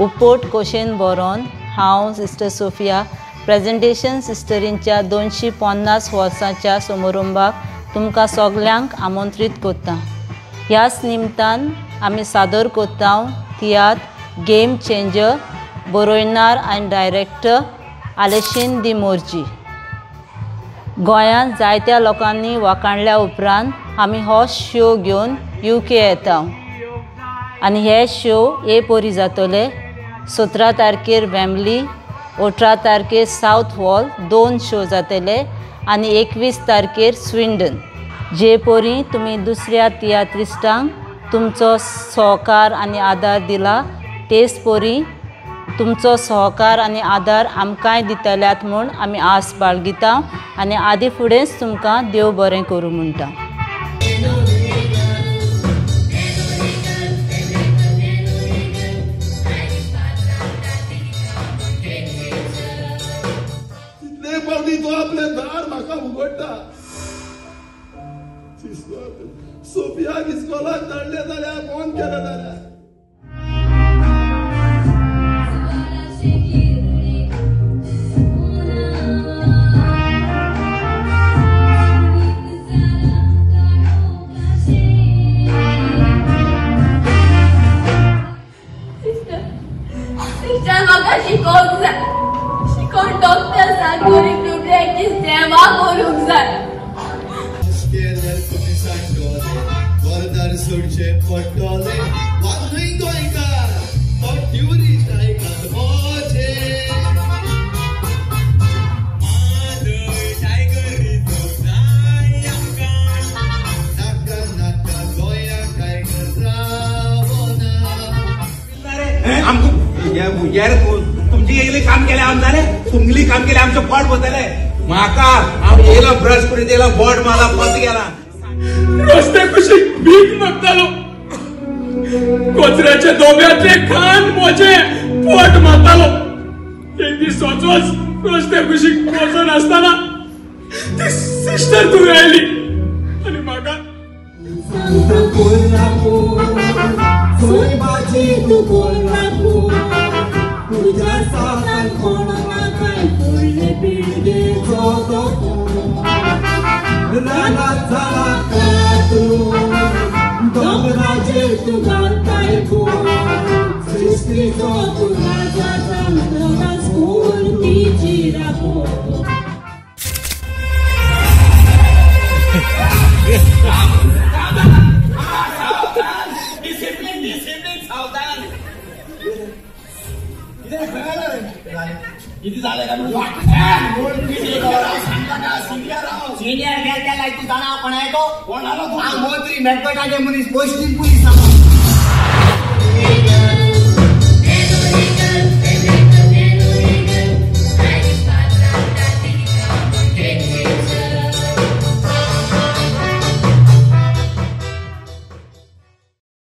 उपोट कोशेन बरोवन हांव sister Sophia presentation सिस्टरींच्या 250 वर्सांच्या समारंभाक तुमकां सगल्यांक आमंत्रीत करता। ह्याच निमतान आमी सादर करता तियात्र गेम चेंजर, बरोयणार आनी डायरेक्टर आलेशीन दी मोर्जी। गोंयांत जायत्या लोकांनी वाखाणल्या उपरांत आमी हो शो घेवन UK येता आनी हे शो परी जातले 17 तारखेर वेम्बली, 18 तारखेर साउथ हॉल 2 शो जातले आनी 21 तारखेर स्विंडन। जे परी तुमी दुसऱ्या तियात्रिस्टांक तुमचो सहकार आनी आदार दिला तेच परी तुमचो सहकार आनी आदार आमकांय दितल्यात म्हूण आमी आस बाळगिता आनी आदी फुडेंच तुमकां देव बरें करूं म्हणटा। तो आपले दार म्हाका उगडटा। सोफियाक इस्कॉलाक धाडले जाल्यार फोन केलो जाल्यार म्हाका शिकोवंक जाय, शिकोवन डॉक्टर सांगून प्रॅक्टीस देवा करूंक जाय। सोडचे पडटले वाजय गोंयकार हो ट्युरिस्ट आयकात मोचे मादय टायगर रिझर्व जाय आमकां नाका नाका गोंया टायगर रावना आमकां यार तुमची येयले काम केले आमदारे तुमगेली काम केले आमचे पोट भरतले म्हाका हांव येयलो ब्रश करून येयलो बोट मारला पत गेला रस्ते कुशीक भीक मागतालो कचऱ्याच्या डोब्यातले खान मोजे पोट मारतालो। एक दीस वचोच रस्ते कुशीक वचून आसतना ती सिस्टर तूं आयली आनी म्हाका दोंगराचेर तूं घालताय फूल सृश्टीचो तूं राजा जावन स्फूर्तीची राखो। सिनियर गेल त्या लायक तू जाणा पण आहे तो कोणाला मंत्री मेटपटाचे मनीस पोस्टिंग पुलिस